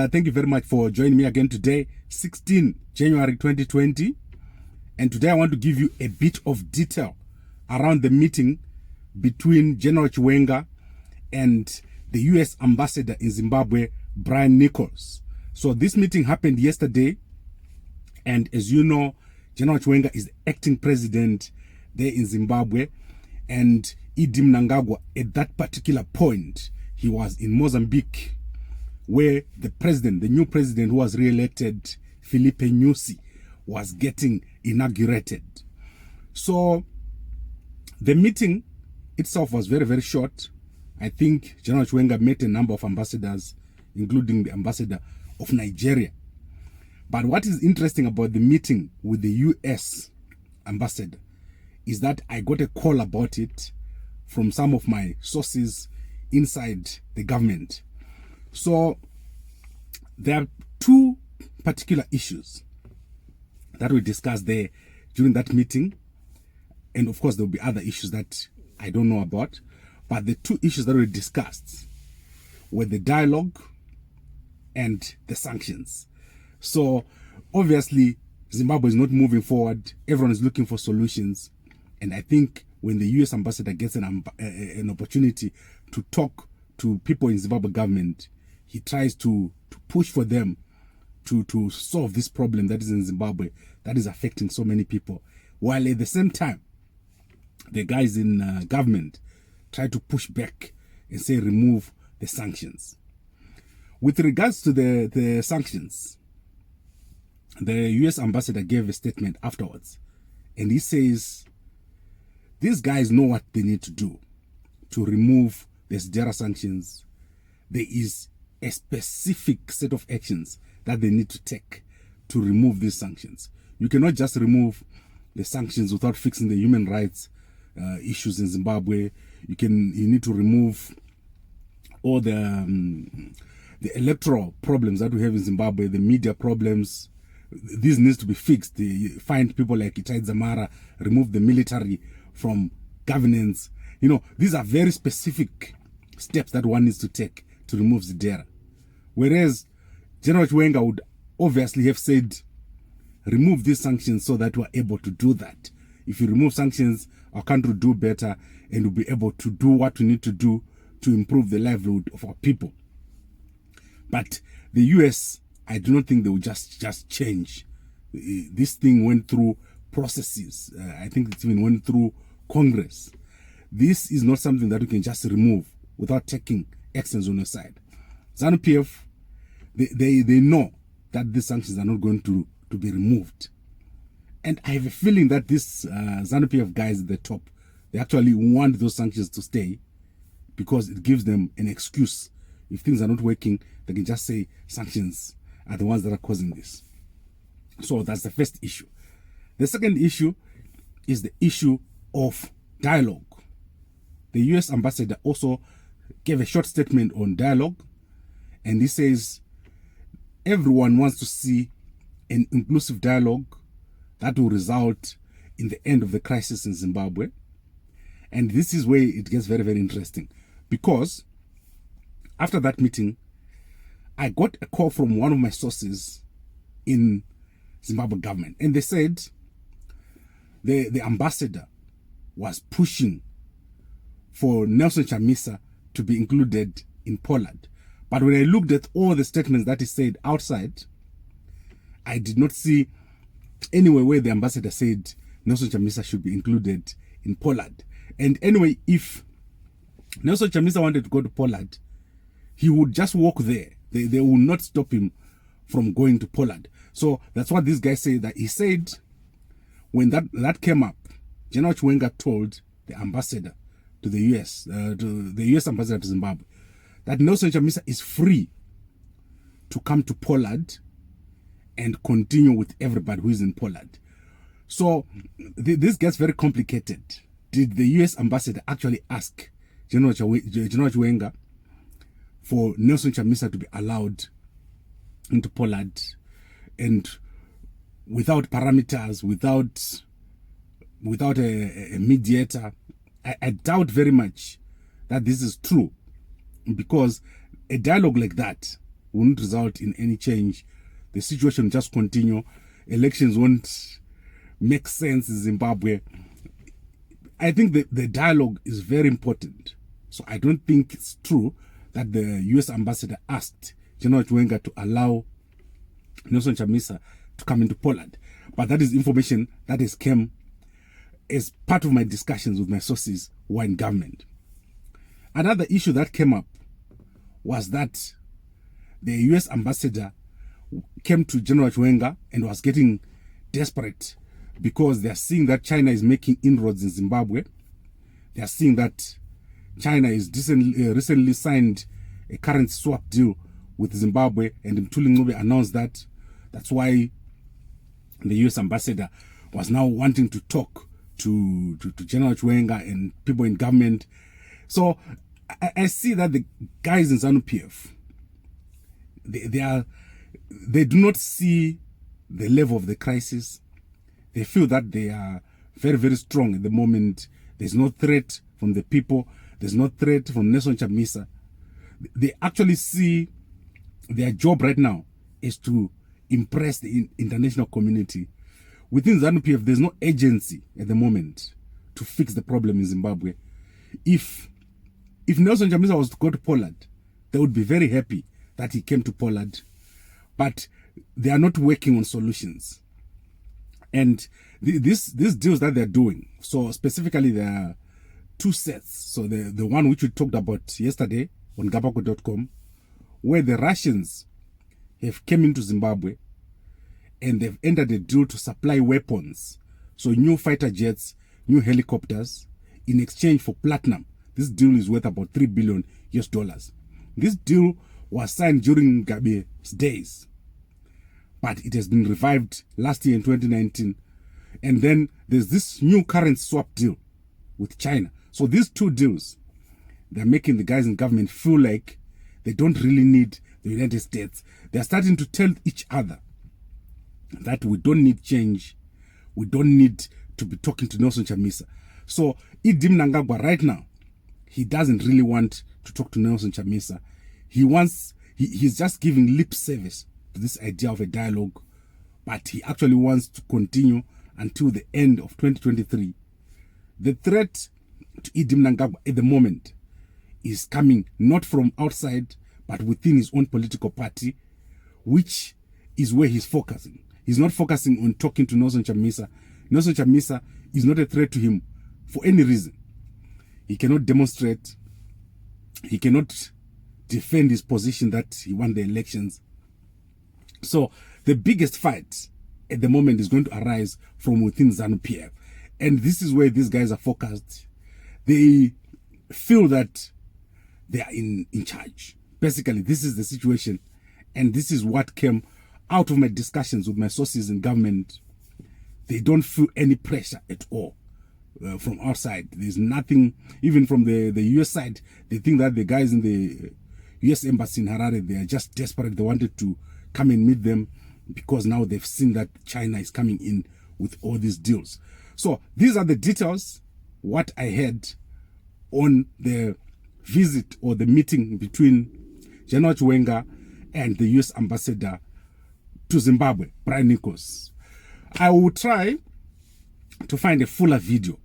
Thank you very much for joining me again today, 16 January 2020. And today I want to give you a bit of detail around the meeting between General Chiwenga and the US ambassador in Zimbabwe, Brian Nichols. So this meeting happened yesterday. And as you know, General Chiwenga is acting president there in Zimbabwe. And Idi Mnangagwa, at that particular point, he was in Mozambique, where the new president who was re-elected, Filipe Nyusi, was getting inaugurated. So the meeting itself was very, very short. I think General Chiwenga met a number of ambassadors, including the ambassador of Nigeria. But what is interesting about the meeting with the US ambassador is that I got a call about it from some of my sources inside the government. So there are two particular issues that we discussed there during that meeting. And of course, there will be other issues that I don't know about. But the two issues that we discussed were the dialogue and the sanctions. So obviously, Zimbabwe is not moving forward. Everyone is looking for solutions. And I think when the US ambassador gets an opportunity to talk to people in Zimbabwe government, he tries to push for them to solve this problem that is in Zimbabwe that is affecting so many people. While at the same time, the guys in government try to push back and say remove the sanctions. With regards to the sanctions, the US ambassador gave a statement afterwards, and he says these guys know what they need to do to remove the SDR sanctions. There is a specific set of actions that they need to take to remove these sanctions. You cannot just remove the sanctions without fixing the human rights issues in Zimbabwe. You need to remove all the electoral problems that we have in Zimbabwe, the media problems. This needs to be fixed. Find people like Itai Dzamara, remove the military from governance. You know, these are very specific steps that one needs to take to remove Zidera. Whereas General Chiwenga would obviously have said, remove these sanctions so that we're able to do that. If you remove sanctions, our country will do better and we'll be able to do what we need to do to improve the livelihood of our people. But the US, I do not think they will just change. This thing went through processes. I think it even went through Congress. This is not something that we can just remove without taking actions on your side. ZANU-PF, they know that these sanctions are not going to be removed. And I have a feeling that these ZANU-PF guys at the top, they actually want those sanctions to stay because it gives them an excuse. If things are not working, they can just say sanctions are the ones that are causing this. So that's the first issue. The second issue is the issue of dialogue. The US ambassador also gave a short statement on dialogue, and he says everyone wants to see an inclusive dialogue that will result in the end of the crisis in Zimbabwe. And this is where it gets very, very interesting, because after that meeting, I got a call from one of my sources in Zimbabwe government, and they said the ambassador was pushing for Nelson Chamisa to be included in POLAD. But when I looked at all the statements that he said outside, I did not see anywhere where the ambassador said Nelson Chamisa should be included in POLAD. And anyway, if Nelson Chamisa wanted to go to POLAD, he would just walk there. They will not stop him from going to POLAD. So that's what this guy said, that he said when that came up, General Chiwenga told the ambassador to the US, to the US ambassador to Zimbabwe, that Nelson Chamisa is free to come to POLAD and continue with everybody who is in POLAD. So this gets very complicated. Did the US ambassador actually ask General Chiwenga for Nelson Chamisa to be allowed into POLAD, and without parameters, without a mediator? I doubt very much that this is true, because a dialogue like that won't result in any change. The situation will just continue. Elections won't make sense in Zimbabwe. I think the dialogue is very important. So I don't think it's true that the US ambassador asked General Chiwenga to allow Nelson Chamisa to come into Poland. But that is information that has come as part of my discussions with my sources who are in government. Another issue that came up was that the US ambassador came to General Chiwenga and was getting desperate because they are seeing that China is making inroads in Zimbabwe. They are seeing that China is recently signed a currency swap deal with Zimbabwe, and Mthuli Ncube announced that. That's why the US ambassador was now wanting to talk to General Chiwenga and people in government. So I see that the guys in ZANU-PF, they do not see the level of the crisis. They feel that they are very, very strong at the moment. There's no threat from the people. There's no threat from Nelson Chamisa. They actually see their job right now is to impress the international community. Within ZANU-PF, there's no agency at the moment to fix the problem in Zimbabwe. If Nelson Chamisa was to go to Poland, they would be very happy that he came to Poland. But they are not working on solutions. And these deals that they're doing, so specifically there are two sets. So the one which we talked about yesterday on gabako.com, where the Russians have came into Zimbabwe and they've entered a deal to supply weapons. So new fighter jets, new helicopters, in exchange for platinum. This deal is worth about $3 billion US. This deal was signed during Mugabe's days, but it has been revived last year in 2019. And then there's this new currency swap deal with China. So these two deals, they're making the guys in government feel like they don't really need the United States. They're starting to tell each other that we don't need change. We don't need to be talking to Nelson Chamisa. So Idi Mnangagwa right now, he doesn't really want to talk to Nelson Chamisa. He's just giving lip service to this idea of a dialogue, but he actually wants to continue until the end of 2023. The threat to Idi Mnangagwa at the moment is coming not from outside, but within his own political party, which is where he's focusing. He's not focusing on talking to Nelson Chamisa. Nelson Chamisa is not a threat to him for any reason. He cannot demonstrate. He cannot defend his position that he won the elections. So the biggest fight at the moment is going to arise from within ZANU-PF. And this is where these guys are focused. They feel that they are in charge. Basically, this is the situation. And this is what came out of my discussions with my sources in government. They don't feel any pressure at all from our side. There's nothing, even from the US side. They think that the guys in the US embassy in Harare, they are just desperate. They wanted to come and meet them because now they've seen that China is coming in with all these deals. So these are the details, what I had on the visit or the meeting between General Chiwenga and the US ambassador to Zimbabwe, Brian Nichols. I will try to find a fuller video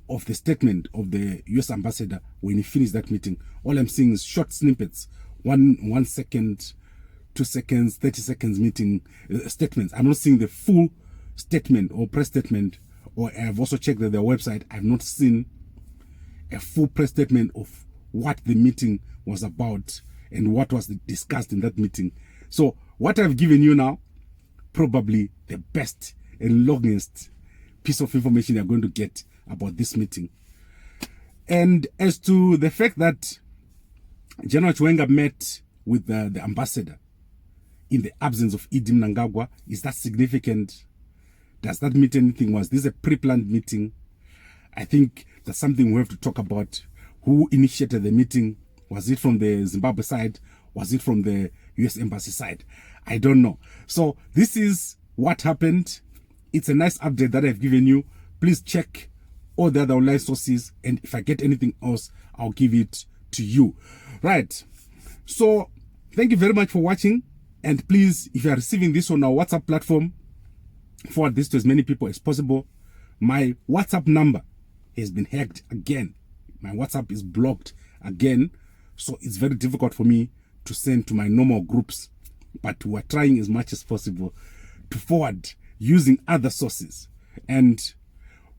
of the statement of the US ambassador when he finished that meeting. All I'm seeing is short snippets, 1 second, 2 seconds, 30 seconds meeting statements. I'm not seeing the full statement or press statement, or I've also checked their website. I've not seen a full press statement of what the meeting was about and what was discussed in that meeting. So what I've given you now, probably the best and longest piece of information you're going to get about this meeting. And as to the fact that General Chiwenga met with the ambassador in the absence of Idi Mnangagwa, is that significant? Does that mean anything? Was this a pre-planned meeting? I think that's something we have to talk about. Who initiated the meeting? Was it from the Zimbabwe side? Was it from the US embassy side? I don't know. So this is what happened. It's a nice update that I've given you. Please check all the other online sources, and if I get anything else, I'll give it to you. Right. So Thank you very much for watching. And please, if you are receiving this on our WhatsApp platform, forward this to as many people as possible. My WhatsApp number has been hacked again. My WhatsApp is blocked again. So it's very difficult for me to send to my normal groups. But we're trying as much as possible to forward using other sources. And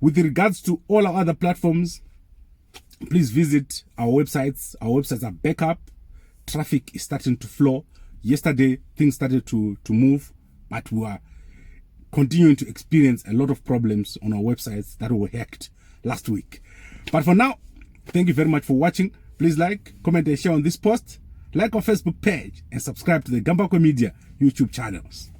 with regards to all our other platforms, please visit our websites. Our websites are back up. Traffic is starting to flow. Yesterday, things started to move, but we are continuing to experience a lot of problems on our websites that were hacked last week. But for now, thank you very much for watching. Please like, comment, and share on this post. Like our Facebook page and subscribe to the Gambako Media YouTube channels.